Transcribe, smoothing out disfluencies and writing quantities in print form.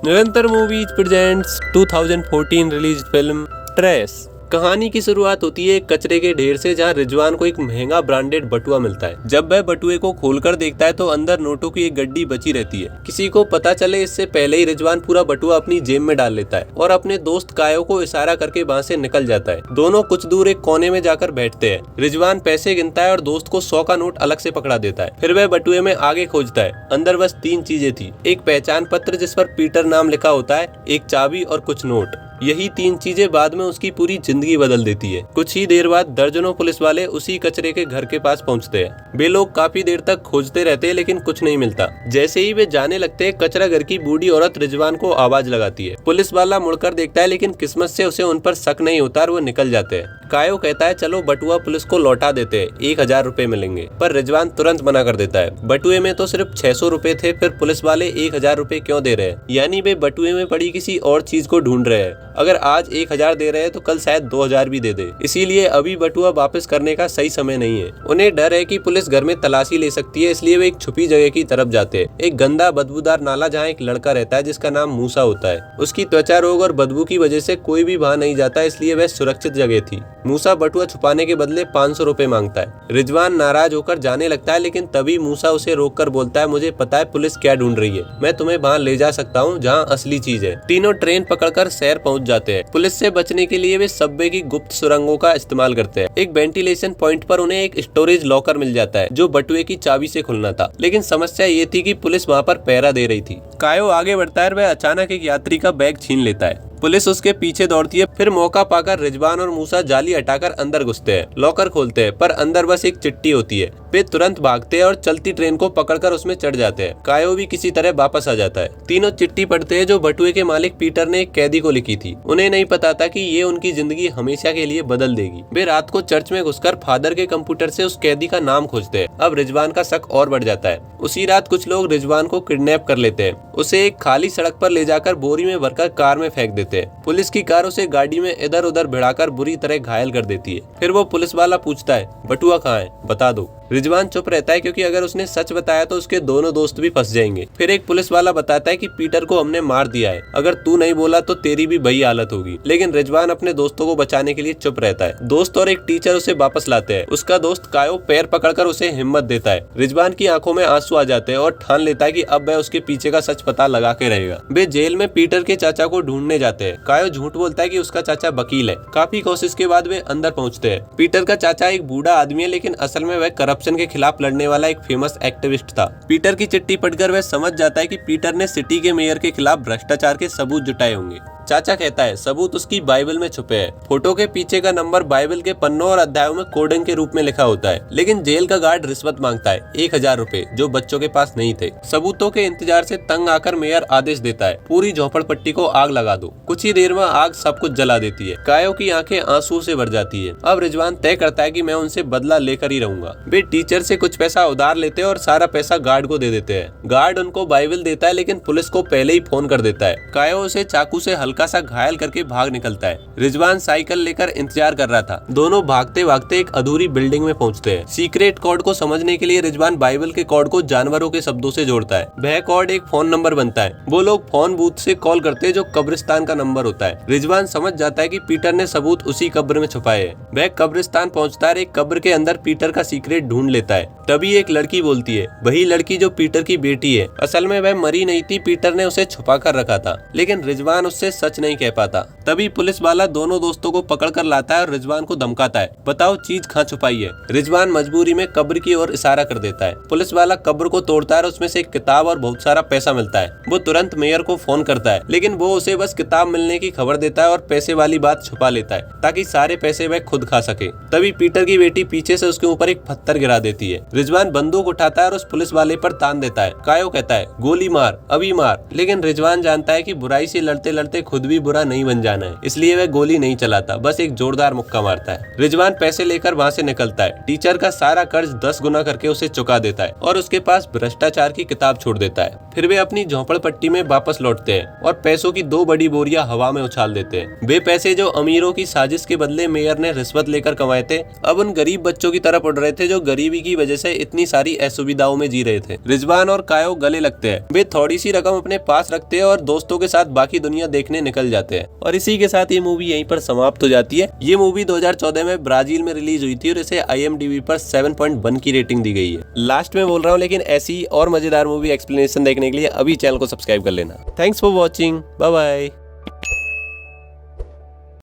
निरंतर movies presents 2014 release film trace. कहानी की शुरुआत होती है एक कचरे के ढेर से, जहां रिजवान को एक महंगा ब्रांडेड बटुआ मिलता है। जब वह बटुए को खोलकर देखता है तो अंदर नोटों की एक गड्डी बची रहती है। किसी को पता चले इससे पहले ही रिजवान पूरा बटुआ अपनी जेब में डाल लेता है और अपने दोस्त कायो को इशारा करके वहां से निकल जाता है। दोनों कुछ दूर एक कोने में जाकर बैठते हैं। रिजवान पैसे गिनता है और दोस्त को 100 का नोट अलग से पकड़ा देता है। फिर वह बटुए में आगे खोजता है। अंदर बस 3 चीजें थी, एक पहचान पत्र जिस पर पीटर नाम लिखा होता है, एक चाबी और कुछ नोट। यही 3 चीजें बाद में उसकी पूरी जिंदगी बदल देती है। कुछ ही देर बाद दर्जनों पुलिस वाले उसी कचरे के घर के पास पहुंचते हैं। वे लोग काफी देर तक खोजते रहते हैं लेकिन कुछ नहीं मिलता। जैसे ही वे जाने लगते हैं, कचरा घर की बूढ़ी औरत रिजवान को आवाज लगाती है। पुलिस वाला मुड़कर देखता है लेकिन किस्मत से उसे उन पर शक नहीं होता और वो निकल जाते हैं। कायो कहता है चलो बटुआ पुलिस को लौटा देते हैं, 1000 रुपए मिलेंगे, पर रिजवान तुरंत मना कर देता है। बटुए में तो सिर्फ 600 रुपए थे, फिर पुलिस वाले 1000 रुपए क्यों दे रहे हैं? यानी वे बटुए में पड़ी किसी और चीज को ढूंढ रहे हैं। अगर आज 1000 दे रहे हैं तो कल शायद 2000 भी दे दे, इसीलिए अभी बटुआ वापस करने का सही समय नहीं है। उन्हें डर है कि पुलिस घर में तलाशी ले सकती है, इसलिए वे एक छुपी जगह की तरफ जाते हैं। एक गंदा बदबूदार नाला जहाँ एक लड़का रहता है जिसका नाम मूसा होता है। उसकी त्वचा रोग और बदबू की वजह से कोई भी वहाँ नहीं जाता, इसलिए वह सुरक्षित जगह थी। मूसा बटुआ छुपाने के बदले 500 रुपए मांगता है। रिजवान नाराज होकर जाने लगता है लेकिन तभी मूसा उसे रोककर बोलता है मुझे पता है पुलिस क्या ढूंढ रही है, मैं तुम्हें वहाँ ले जा सकता हूँ जहाँ असली चीज है। तीनों ट्रेन पकड़कर शहर पहुँच जाते हैं। पुलिस से बचने के लिए वे सबवे की गुप्त सुरंगों का इस्तेमाल करते हैं। एक वेंटिलेशन पॉइंट पर उन्हें एक स्टोरेज लॉकर मिल जाता है जो बटुए की चाबी से खुलना था, लेकिन समस्या ये थी कि पुलिस वहाँ पर पहरा दे रही थी। कायो आगे बढ़ता है, वह अचानक एक यात्री का बैग छीन लेता है। पुलिस उसके पीछे दौड़ती है। फिर मौका पाकर रिजवान और मूसा जाली हटाकर अंदर घुसते हैं। लॉकर खोलते हैं पर अंदर बस एक चिट्ठी होती है। वे तुरंत भागते हैं और चलती ट्रेन को पकड़कर उसमें चढ़ जाते हैं। कायो भी किसी तरह वापस आ जाता है। तीनों चिट्ठी पढ़ते हैं जो बटुए के मालिक पीटर ने एक कैदी को लिखी थी। उन्हें नहीं पता था कि ये उनकी जिंदगी हमेशा के लिए बदल देगी। वे रात को चर्च में घुसकर फादर के कंप्यूटर से उस कैदी का नाम खोजते हैं। अब रिजवान का शक और बढ़ जाता है। उसी रात कुछ लोग रिजवान को किडनैप कर लेते हैं। उसे एक खाली सड़क पर ले जाकर बोरी में भरकर कार में फेंक देते हैं। पुलिस की कार उसे गाड़ी में इधर उधर भिड़ाकर बुरी तरह घायल कर देती है। फिर वो पुलिस वाला पूछता है बटुआ कहाँ है, बता दो। रिजवान चुप रहता है क्योंकि अगर उसने सच बताया तो उसके दोनों दोस्त भी फंस जाएंगे। फिर एक पुलिस वाला बताता है कि पीटर को हमने मार दिया है, अगर तू नहीं बोला तो तेरी भी वही हालत होगी। लेकिन रिजवान अपने दोस्तों को बचाने के लिए चुप रहता है। दोस्त और एक टीचर उसे वापस लाते हैं। उसका दोस्त कायो पैर पकड़कर उसे हिम्मत देता है। रिजवान की आंखों में आंसू आ जाते हैं और ठान लेता है कि अब वह उसके पीछे का सच पता लगा के रहेगा। वे जेल में पीटर के चाचा को ढूंढने जाते हैं। कायो झूठ बोलता है कि उसका चाचा वकील है। काफी कोशिश के बाद वे अंदर पहुंचते हैं। पीटर का चाचा एक बूढ़ा आदमी है, लेकिन असल में वह करप्शन के खिलाफ लड़ने वाला एक फेमस एक्टिविस्ट था। पीटर की चिट्ठी पढ़कर वह समझ जाता है कि पीटर ने सिटी के मेयर के खिलाफ भ्रष्टाचार के सबूत जुटाए होंगे। चाचा कहता है सबूत उसकी बाइबल में छुपे हैं। फोटो के पीछे का नंबर बाइबल के पन्नों और अध्यायों में कोडिंग के रूप में लिखा होता है। लेकिन जेल का गार्ड रिश्वत मांगता है 1000 रुपए, जो बच्चों के पास नहीं थे। सबूतों के इंतजार से तंग आकर मेयर आदेश देता है पूरी झोपड़पट्टी को आग लगा दो। कुछ ही देर में आग सब कुछ जला देती है। कायो की आंखें आंसू से भर जाती है। अब रिजवान तय करता है कि मैं उनसे बदला लेकर ही रहूंगा। वे टीचर से कुछ पैसा उधार लेते हैं और सारा पैसा गार्ड को दे देते हैं। गार्ड उनको बाइबल देता है लेकिन पुलिस को पहले ही फोन कर देता है। कायो उसे चाकू से हल्का सा घायल करके भाग निकलता है। रिजवान साइकिल लेकर इंतजार कर रहा था। दोनों भागते भागते एक अधूरी बिल्डिंग में पहुंचते हैं। सीक्रेट कोड को समझने के लिए रिजवान बाइबल के कोड को जानवरों के शब्दों से जोड़ता है। वह कोड एक फोन नंबर बनता है। वो लोग फोन बूथ से कॉल करते हैं जो कब्रिस्तान का नंबर होता है। रिजवान समझ जाता है कि पीटर ने सबूत उसी कब्र में छुपाए हैं। वह कब्रिस्तान पहुंचता है। एक कब्र के अंदर पीटर का सीक्रेट ढूंढ लेता है। तभी एक लड़की बोलती है, वही लड़की जो पीटर की बेटी है। असल में वह मरी नहीं थी, पीटर ने उसे छुपा कर रखा था। लेकिन रिजवान उससे सच नहीं कह पाता। तभी पुलिस वाला दोनों दोस्तों को पकड़ कर लाता है और रिजवान को धमकाता है, बताओ चीज कहाँ छुपाई है। रिजवान मजबूरी में कब्र की ओर इशारा कर देता है। पुलिस वाला कब्र को तोड़ता है और उसमें से एक किताब और बहुत सारा पैसा मिलता है। वो तुरंत मेयर को फोन करता है, लेकिन वो उसे बस किताब मिलने की खबर देता है और पैसे वाली बात छुपा लेता है ताकि सारे पैसे वह खुद खा सके। तभी पीटर की बेटी पीछे से उसके ऊपर एक पत्थर गिरा देती है। रिजवान बंदूक उठाता है और उस पुलिस वाले पर तान देता है। कायो कहता है गोली मार, अभी मार। लेकिन रिजवान जानता है कि बुराई से लड़ते लड़ते खुद भी बुरा नहीं बन जाना है, इसलिए वह गोली नहीं चलाता, बस एक जोरदार मुक्का मारता है। रिजवान पैसे लेकर वहाँ से निकलता है। टीचर का सारा कर्ज 10 गुना करके उसे चुका देता है और उसके पास भ्रष्टाचार की किताब छोड़ देता है। फिर वे अपनी झोपड़पट्टी में वापस लौटते हैं और पैसों की 2 बड़ी बोरियां हवा में उछाल देते हैं। वे पैसे जो अमीरों की साजिश के बदले मेयर ने रिश्वत लेकर कमाए थे, अब उन गरीब बच्चों की तरफ उड़ रहे थे जो गरीबी की वजह से इतनी सारी असुविधाओं में जी रहे थे। रिजवान और कायो गले लगते हैं, वे थोड़ी सी रकम अपने पास रखते हैं और दोस्तों के साथ बाकी दुनिया देखने निकल जाते हैं। और इसी के साथ ये मूवी यहीं पर समाप्त हो जाती है। ये मूवी 2014 में ब्राजील में रिलीज हुई थी और इसे IMDb पर 7.1 की रेटिंग दी गई है। लास्ट में बोल रहा हूँ, लेकिन ऐसी और मजेदार मूवी एक्सप्लेनेशन देखने के लिए अभी चैनल को सब्सक्राइब कर लेना। Thanks for watching, bye bye.